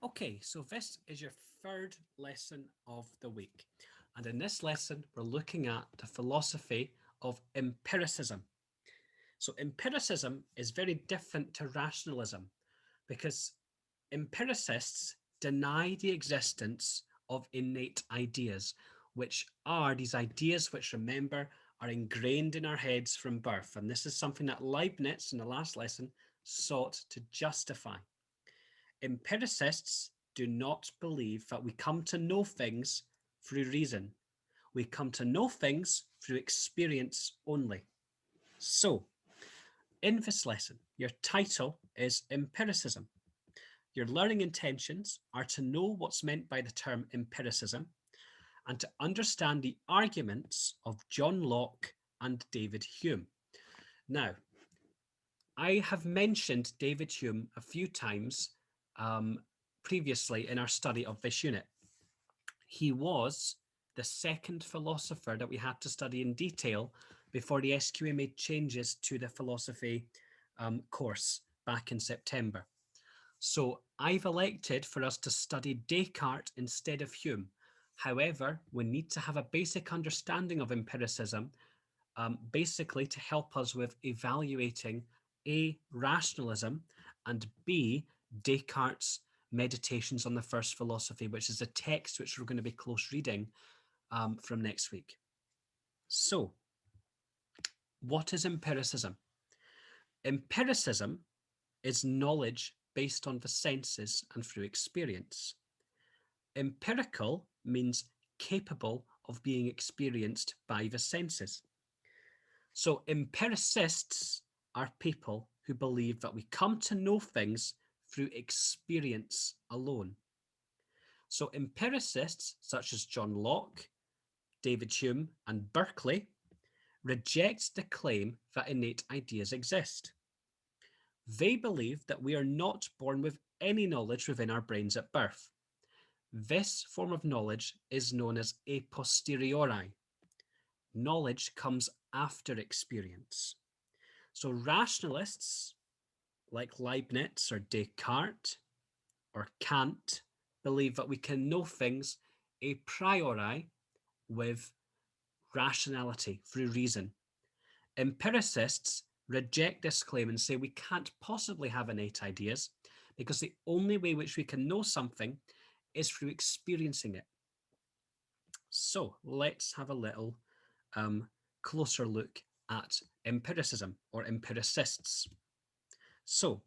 Okay, so this is your third lesson of the week. And in this lesson, we're looking at the philosophy of empiricism. So, empiricism is very different to rationalism because empiricists deny the existence of innate ideas, which are these ideas which, remember, are ingrained in our heads from birth. And this is something that Leibniz in the last lesson sought to justify. Empiricists do not believe that we come to know things through reason. We come to know things through experience only. So, in this lesson, your title is Empiricism. Your learning intentions are to know what's meant by the term empiricism and to understand the arguments of John Locke and David Hume. Now, I have mentioned David Hume a few times previously in our study of this unit. He was the second philosopher that we had to study in detail before the SQA made changes to the philosophy course back in September. So I've elected for us to study Descartes instead of Hume. However, we need to have a basic understanding of empiricism, basically to help us with evaluating A, rationalism, and B, Descartes' Meditations on the First Philosophy, which is a text which we're going to be close reading from next week. So, what is empiricism? Empiricism is knowledge based on the senses and through experience. Empirical means capable of being experienced by the senses. So empiricists are people who believe that we come to know things through experience alone. So empiricists such as John Locke, David Hume, and Berkeley reject the claim that innate ideas exist. They believe that we are not born with any knowledge within our brains at birth. This form of knowledge is known as a posteriori. Knowledge comes after experience. So rationalists like Leibniz or Descartes or Kant believe that we can know things a priori with rationality through reason. Empiricists reject this claim and say we can't possibly have innate ideas because the only way which we can know something is through experiencing it. So let's have a little closer look at empiricism or empiricists. So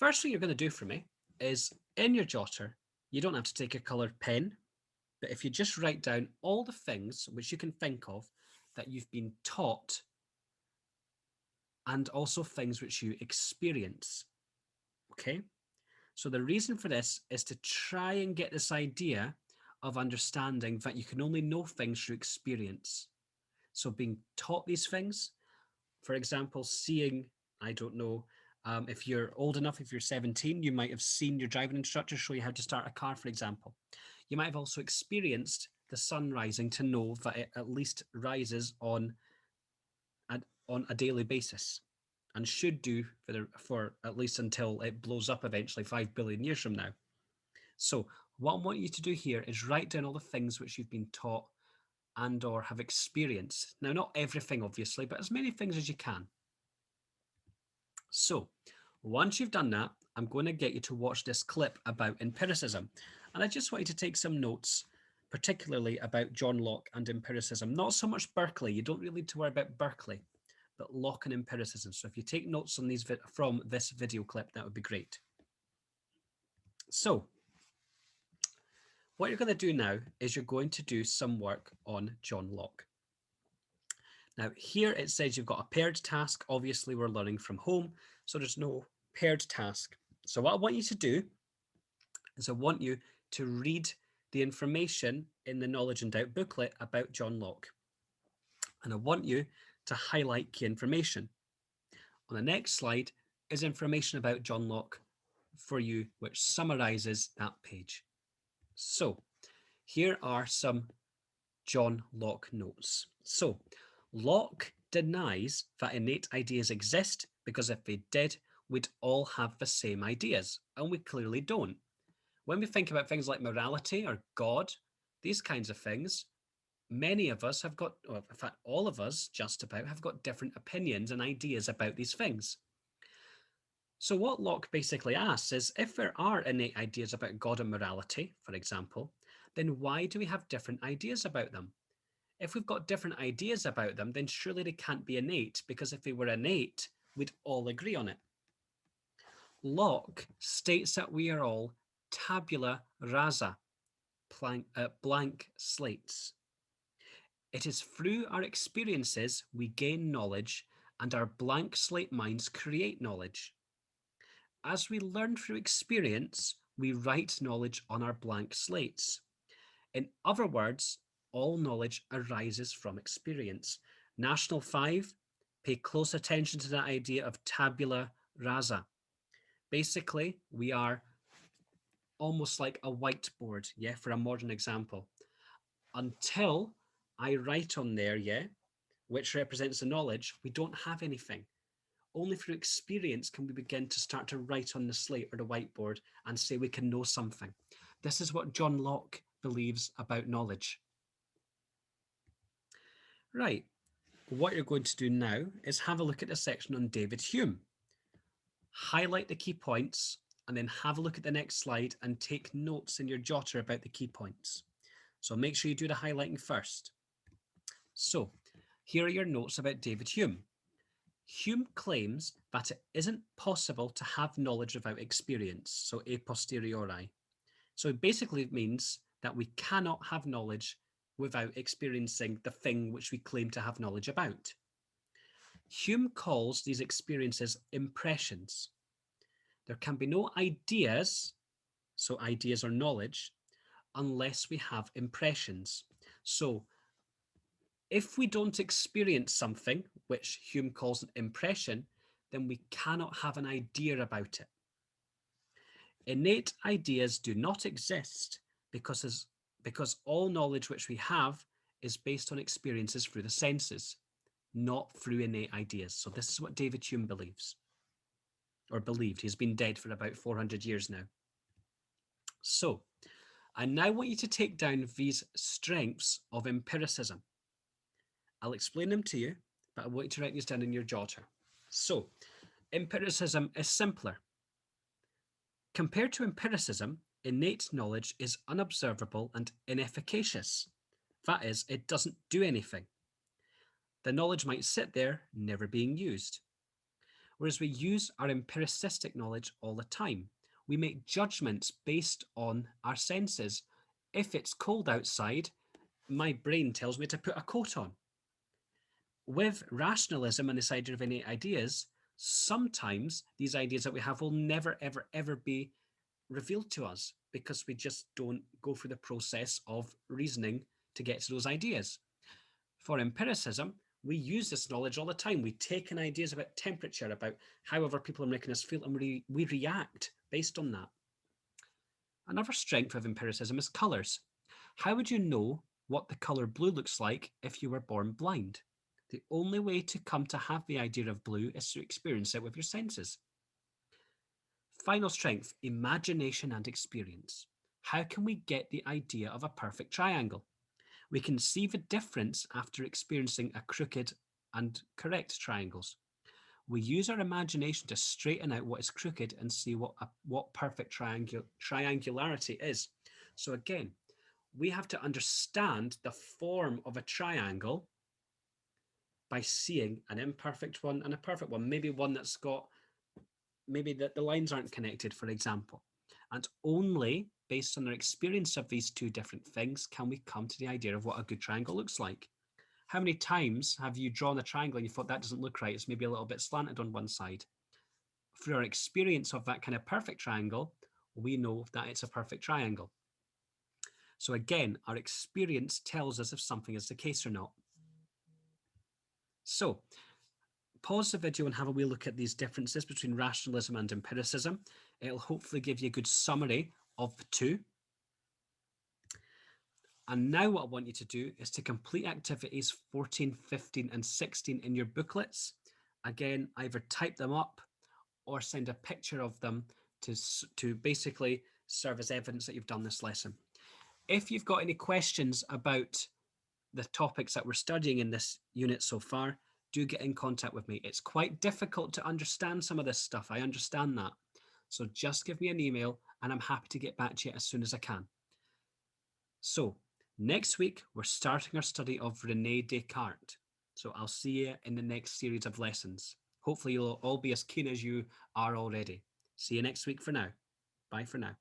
first thing you're going to do for me is in your jotter, you don't have to take a coloured pen, but if you just write down all the things which you can think of that you've been taught and also things which you experience. Okay? So the reason for this is to try and get this idea of understanding that you can only know things through experience. So being taught these things, for example, seeing, I don't know, if you're old enough, if you're 17, you might have seen your driving instructor show you how to start a car, for example. You might have also experienced the sun rising to know that it at least rises on a daily basis and should do for at least until it blows up eventually 5 billion years from now. So what I want you to do here is write down all the things which you've been taught and or have experienced. Now, not everything, obviously, but as many things as you can. So once you've done that, I'm going to get you to watch this clip about empiricism. And I just want you to take some notes, particularly about John Locke and empiricism. Not so much Berkeley. You don't really need to worry about Berkeley, but Locke and empiricism. So if you take notes on these from this video clip, that would be great. So what you're going to do now is you're going to do some work on John Locke. Now here it says you've got a paired task. Obviously we're learning from home, so there's no paired task. So what I want you to do is I want you to read the information in the Knowledge and Doubt booklet about John Locke. And I want you to highlight key information. On the next slide is information about John Locke for you, which summarizes that page. So here are some John Locke notes. So Locke denies that innate ideas exist because if they did, we'd all have the same ideas, and we clearly don't. When we think about things like morality or God, these kinds of things, many of us have got, or in fact, all of us just about have got different opinions and ideas about these things. So what Locke basically asks is, if there are innate ideas about God and morality, for example, then why do we have different ideas about them? If we've got different ideas about them, then surely they can't be innate, because if they were innate, we'd all agree on it. Locke states that we are all tabula rasa, blank slates. It is through our experiences we gain knowledge, and our blank slate minds create knowledge. As we learn through experience, we write knowledge on our blank slates. In other words, all knowledge arises from experience. National 5, pay close attention to that idea of tabula rasa. Basically, we are almost like a whiteboard, yeah, for a modern example. Until I write on there, yeah, which represents the knowledge, we don't have anything. Only through experience can we begin to start to write on the slate or the whiteboard and say we can know something. This is what John Locke believes about knowledge. Right, what you're going to do now is have a look at the section on David Hume. Highlight the key points and then have a look at the next slide and take notes in your jotter about the key points. So make sure you do the highlighting first. So here are your notes about David Hume. Hume claims that it isn't possible to have knowledge without experience, so a posteriori. So it basically means that we cannot have knowledge without experiencing the thing which we claim to have knowledge about. Hume calls these experiences impressions. There can be no ideas, so ideas or knowledge, unless we have impressions. So if we don't experience something, which Hume calls an impression, then we cannot have an idea about it. Innate ideas do not exist because all knowledge which we have is based on experiences through the senses, not through innate ideas. So this is what David Hume believes, or believed. He's been dead for about 400 years now. So I now want you to take down these strengths of empiricism. I'll explain them to you, but I want you to write these down in your jotter. So empiricism is simpler. Compared to empiricism, innate knowledge is unobservable and inefficacious. That is, it doesn't do anything. The knowledge might sit there, never being used. Whereas we use our empiricistic knowledge all the time. We make judgments based on our senses. If it's cold outside, my brain tells me to put a coat on. With rationalism and this idea of innate ideas, sometimes these ideas that we have will never, ever, ever be revealed to us because we just don't go through the process of reasoning to get to those ideas. For empiricism, we use this knowledge all the time. We take in ideas about temperature, about how other people are making us feel, and we react based on that. Another strength of empiricism is colours. How would you know what the colour blue looks like if you were born blind? The only way to come to have the idea of blue is to experience it with your senses. Final strength, imagination and experience. How can we get the idea of a perfect triangle? We can see the difference after experiencing a crooked and correct triangles. We use our imagination to straighten out what is crooked and see what perfect triangularity is. So again, we have to understand the form of a triangle by seeing an imperfect one and a perfect one, maybe one that's got, maybe the lines aren't connected, for example. And only based on our experience of these two different things can we come to the idea of what a good triangle looks like. How many times have you drawn a triangle and you thought that doesn't look right? It's maybe a little bit slanted on one side. Through our experience of that kind of perfect triangle, we know that it's a perfect triangle. So again, our experience tells us if something is the case or not. So pause the video and have a wee look at these differences between rationalism and empiricism. It'll hopefully give you a good summary of the two. And now what I want you to do is to complete activities 14, 15, and 16 in your booklets. Again, either type them up or send a picture of them to basically serve as evidence that you've done this lesson. If you've got any questions about the topics that we're studying in this unit so far, do get in contact with me. It's quite difficult to understand some of this stuff. I understand that. So just give me an email and I'm happy to get back to you as soon as I can. So next week, we're starting our study of Rene Descartes. So I'll see you in the next series of lessons. Hopefully you'll all be as keen as you are already. See you next week for now. Bye for now.